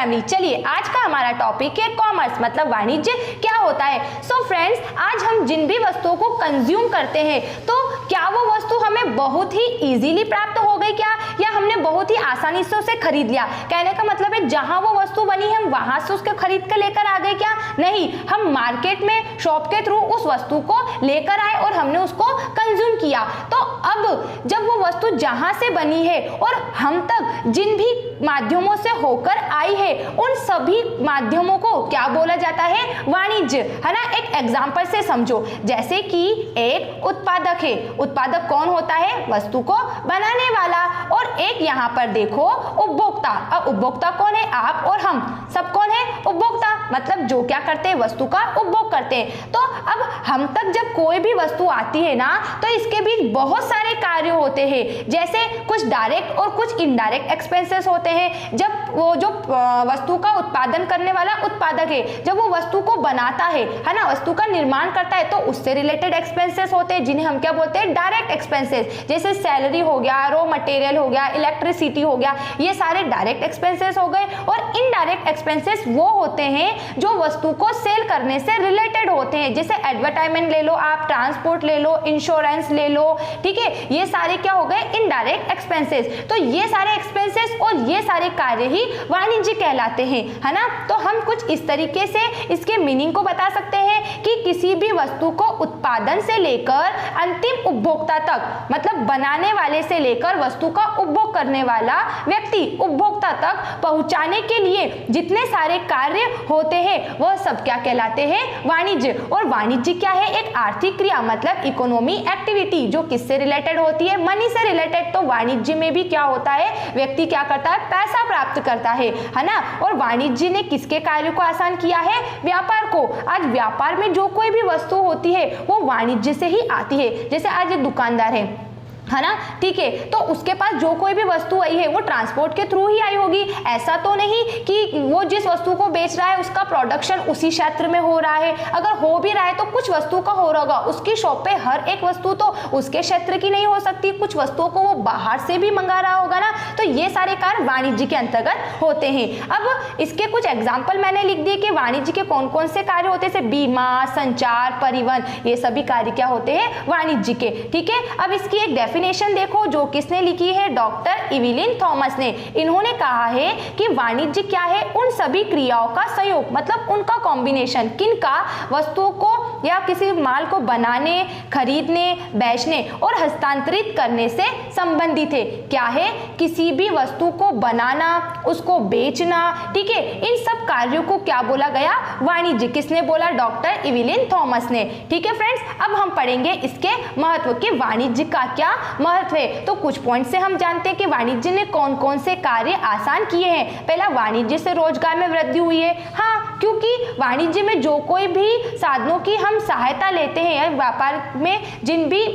Family. चलिए आज का हमारा टॉपिक है कॉमर्स मतलब वाणिज्य क्या होता है। सो फ्रेंड्स, आज हम जिन भी वस्तुओं को कंज्यूम करते हैं तो क्या वो वस्तु हमें बहुत ही इजीली प्राप्त हो गई क्या, या हमने बहुत ही आसानी से उसे खरीद लिया। कहने का मतलब है जहां वो वस्तु बनी हम वहां से उसको खरीद कर लेकर आ गए क्या? नहीं, हम मार्केट में शॉप के थ्रू उस वस्तु को लेकर आए और हमने उसको कंज्यूम किया। तो अब जब वो वस्तु जहां से बनी है और हम तक जिन भी माध्यमों से होकर आई है उन सभी माध्यमों को क्या बोला जाता है? वाणिज्य, है ना। एक एग्जांपल से समझो, जैसे कि एक उत्पादक है। उत्पादक कौन होता है? वस्तु को बनाने वाला। और एक यहाँ पर देखो उपभोक्ता। अब उपभोक्ता कौन है? आप और हम सब कौन है? उपभोक्ता, मतलब जो क्या करते हैं? वस्तु का उपभोग करते हैं। तो अब हम तक जब कोई भी वस्तु आती है ना तो इसके बीच बहुत सारे कार्य होते हैं, जैसे कुछ डायरेक्ट और कुछ इनडायरेक्ट एक्सपेंसेस होते हैं। जब वो जो वस्तु का उत्पादन करने वाला उत्पादक है जब वो वस्तु को बनाता है ना, वस्तु का निर्माण करता है, तो उससे रिलेटेड एक्सपेंसेस होते हैं जिन्हें हम क्या बोलते हैं? Direct expenses. जैसे सैलरी हो गया, रॉ मटेरियल हो गया, इलेक्ट्रिसिटी हो गया, ये सारे डायरेक्ट एक्सपेंसेस हो गए। और इनडायरेक्ट एक्सपेंसेस वो होते हैं जो वस्तु को सेल करने से रिलेटेड होते हैं, जैसे एडवर्टाइजमेंट ले लो आप, ट्रांसपोर्ट ले लो, इंश्योरेंस ले लो, ठीक है। ये सारे क्या हो गए? Indirect expenses. तो ये सारे एक्सपेंसेस और ये सारे कार्य ही वाणिज्य कहलाते हैं, है ना। तो हम कुछ इस तरीके से इसके मीनिंग को बता सकते हैं कि किसी भी वस्तु को उत्पादन से लेकर अंतिम उपभोक्ता तक, मतलब बनाने वाले से लेकर वस्तु का उपभोग करने वाला व्यक्ति उपभोक्ता तक पहुंचाने के लिए जितने सारे कार्य होते हैं वह सब क्या कहलाते हैं? वाणिज्य। और वाणिज्य क्या है? एक आर्थिक क्रिया, मतलब इकोनॉमी एक्टिविटी जो किससे रिलेटेड होती है? मनी से रिलेटेड। तो वाणिज्य में भी क्या होता है? व्यक्ति क्या करता है? पैसा प्राप्त करता है ना। और वाणिज्य ने किसके कार्य को आसान किया है? व्यापार को। आज व्यापार में जो कोई भी वस्तु होती है वो वाणिज्य से ही आती है। जैसे आज एक दुकानदार है ना, ठीक है, तो उसके पास जो कोई भी वस्तु आई है वो ट्रांसपोर्ट के थ्रू ही आई होगी। ऐसा तो नहीं कि वो जिस वस्तु को बेच रहा है उसका प्रोडक्शन उसी क्षेत्र में हो रहा है। अगर हो भी रहा है तो कुछ वस्तु का हो रहा होगा, उसकी शॉप पे हर एक वस्तु तो उसके क्षेत्र की नहीं हो सकती, कुछ वस्तुओं को वो बाहर से भी मंगा रहा होगा ना। तो ये सारे कार्य वाणिज्य के अंतर्गत होते हैं। अब इसके कुछ एग्जाम्पल मैंने लिख दिए कि वाणिज्य के कौन कौन से कार्य होते हैं, जैसे बीमा, संचार, परिवहन, ये सभी कार्य क्या होते हैं? वाणिज्य के, ठीक है। अब इसकी एक डेफिनेशन देखो जो किसने लिखी है? डॉक्टर इविलिन थॉमस ने। इन्होंने कहा है कि वाणिज्य क्या है? उन सभी क्रियाओं का संयोग, मतलब उनका कॉम्बिनेशन, किनका? वस्तुओं को या किसी माल को बनाने, खरीदने, बेचने और हस्तांतरित करने से संबंधित है। क्या है? किसी भी वस्तु को बनाना, उसको बेचना, ठीक है, इन सब कार्यों को क्या बोला गया? वाणिज्य। किसने बोला? डॉक्टर इविलिन थॉमस ने, ठीक है फ्रेंड्स। अब हम पढ़ेंगे इसके महत्व के, वाणिज्य का क्या महत्व है। तो कुछ पॉइंट से हम जानते हैं कि वाणिज्य ने कौन कौन से कार्य आसान किए हैं। पहला, वाणिज्य से रोजगार में वृद्धि हुई है। हाँ, क्योंकि वाणिज्य में जो कोई भी साधनों की हम सहायता लेते हैं, व्यापार में जिन भी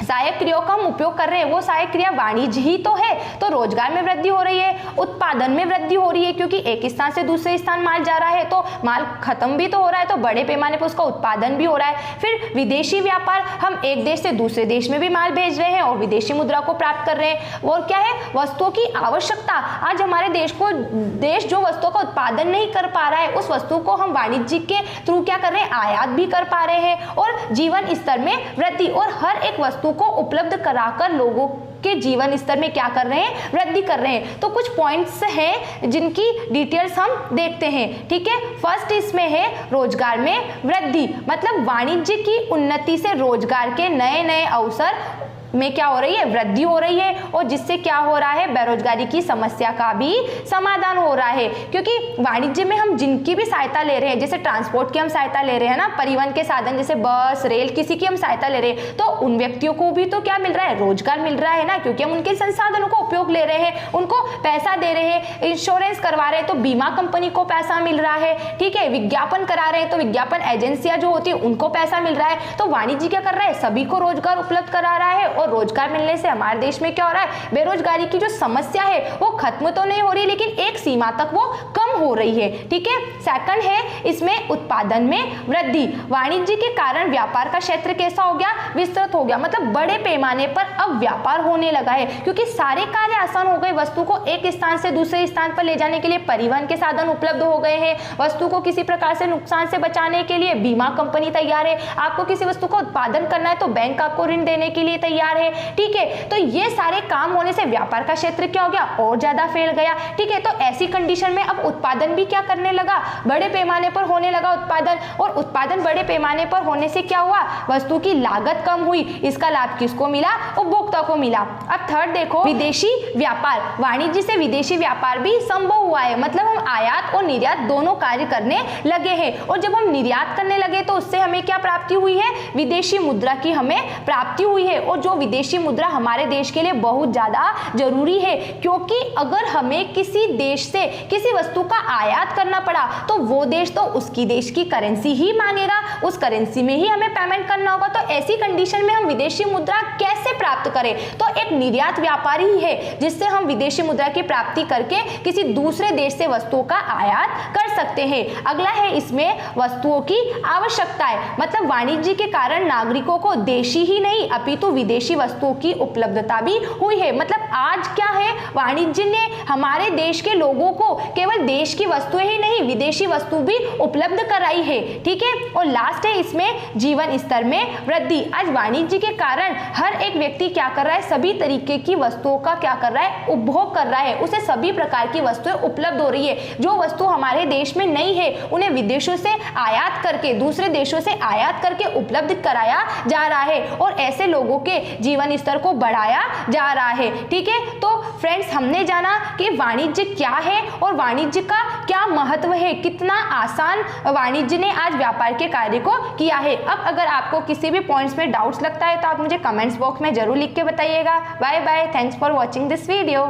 सहायक क्रियाओं का हम उपयोग कर रहे हैं वो सहायक क्रिया वाणिज्य ही तो है। तो रोजगार में वृद्धि हो रही है, उत्पादन में वृद्धि हो रही है, क्योंकि एक स्थान से दूसरे स्थान माल जा रहा है तो माल खत्म भी तो हो रहा है, तो बड़े पैमाने पर उसका उत्पादन भी हो रहा है। फिर विदेशी व्यापार, हम एक देश से दूसरे देश में भी माल भेज रहे हैं और विदेशी मुद्रा को प्राप्त कर रहे हैं। और क्या है? वस्तुओं की आवश्यकता। आज हमारे देश जो वस्तुओं का उत्पादन नहीं कर पा रहा है उस वस्तु को हम वाणिज्य के थ्रू क्या कर रहे हैं? आयात भी कर पा रहे हैं। और जीवन स्तर में वृद्धि, और हर एक वस्तु को उपलब्ध कराकर लोगों के जीवन स्तर में क्या कर रहे हैं? वृद्धि कर रहे हैं। तो कुछ पॉइंट्स हैं जिनकी डिटेल्स हम देखते हैं, ठीक है। फर्स्ट इसमें है रोजगार में वृद्धि, मतलब वाणिज्य की उन्नति से रोजगार के नए नए अवसर में क्या हो रही है? वृद्धि हो रही है। और जिससे क्या हो रहा है? बेरोजगारी की समस्या का भी समाधान हो रहा है। क्योंकि वाणिज्य में हम जिनकी भी सहायता ले रहे हैं, जैसे ट्रांसपोर्ट की हम सहायता ले रहे हैं ना, परिवहन के साधन जैसे बस, रेल, किसी की हम सहायता ले रहे हैं, तो उन व्यक्तियों को भी तो क्या मिल रहा है? रोजगार मिल रहा है ना, क्योंकि हम उनके संसाधनों का उपयोग ले रहे हैं, उनको पैसा दे रहे हैं। इंश्योरेंस करवा रहे हैं तो बीमा कंपनी को पैसा मिल रहा है, ठीक है। विज्ञापन करा रहे हैं तो विज्ञापन एजेंसियां जो होती है उनको पैसा मिल रहा है। तो वाणिज्य क्या कर रहा है? सभी को रोजगार उपलब्ध करा रहा है। और रोजगार मिलने से हमारे देश में क्या हो रहा है? बेरोजगारी की जो समस्या है वो खत्म तो नहीं हो रही, लेकिन एक सीमा तक वो कम हो रही है, ठीक है। सेकंड है इसमें उत्पादन में वृद्धि। वाणिज्य के कारण व्यापार का क्षेत्र कैसा हो गया? विस्तृत हो गया, मतलब बड़े पैमाने पर अब व्यापार होने लगा है, क्योंकि सारे कार्य आसान हो गए, वस्तु को एक स्थान से दूसरे स्थान पर ले जाने के लिए परिवहन के साधन उपलब्ध हो गए हैं, वस्तु को किसी प्रकार से नुकसान से बचाने के लिए बीमा कंपनी तैयार है, आपको किसी वस्तु का उत्पादन करना है तो बैंक आपको ऋण देने के लिए तैयार है। ठीक है, तो ये सारे काम होने से व्यापार का क्षेत्र क्या हो गया, और ज्यादा फैल गया। ठीक है, तो ऐसी कंडीशन में अब उत्पादन भी क्या करने लगा, बड़े पैमाने पर होने लगा उत्पादन, और उत्पादन बड़े पैमाने पर होने से क्या हुआ, वस्तु की लागत कम हुई, इसका लाभ किसको मिला, उपभोक्ता को मिला। अब थर्ड देखो, विदेशी व्यापार, वाणिज्य से विदेशी व्यापार भी संभव हुआ है, मतलब हम आयात और निर्यात दोनों कार्य करने लगे हैं, और जब हम निर्यात करने लगे तो उससे हमें क्या प्राप्ति हुई है, विदेशी मुद्रा की हमें प्राप्ति हुई है, और जो विदेशी मुद्रा हमारे देश के लिए बहुत ज्यादा जरूरी है, क्योंकि अगर हमें किसी देश से किसी वस्तु का आयात करना पड़ा तो वो देश तो उसकी देश की करेंसी ही मांगेगा, उस करेंसी में ही हमें पेमेंट करना होगा। तो ऐसी कंडीशन में हम विदेशी मुद्रा कैसे प्राप्त करें, तो एक निर्यात व्यापार ही है जिससे हम विदेशी मुद्रा की प्राप्ति करके किसी दूसरे देश से वस्तुओं का आयात कर सकते हैं। अगला है इसमें वस्तुओं की आवश्यकताएं, मतलब वाणिज्य के कारण नागरिकों को देशी ही नहीं अपितु विदेशी वस्तुओं की उपलब्धता भी हुई है। मतलब आज क्या है, वाणिज्य ने हमारे देश के लोगों को केवल देश की वस्तुएं ही नहीं विदेशी वस्तु भी उपलब्ध कराई है। ठीक है, और लास्ट है इसमें जीवन स्तर में वृद्धि। आज वाणिज्य के कारण हर एक व्यक्ति क्या कर रहा है, सभी तरीके की वस्तुओं का क्या कर रहा है, उपभोग कर रहा है, उसे सभी प्रकार की वस्तुएं उपलब्ध हो रही है। जो वस्तु हमारे देश में नहीं है उन्हें विदेशों से आयात करके, दूसरे देशों से आयात करके उपलब्ध कराया जा रहा है, और ऐसे लोगों के जीवन स्तर को बढ़ाया जा रहा है। ठीक है, तो फ्रेंड्स हमने जाना कि वाणिज्य क्या है और वाणिज्य का क्या महत्व है, कितना आसान वाणिज्य ने आज व्यापार के कार्य को किया है। अब अगर आपको किसी भी पॉइंट्स में डाउट्स लगता है तो आप मुझे कमेंट्स बॉक्स में जरूर लिख के बताइएगा। Bye bye, thanks for watching this video.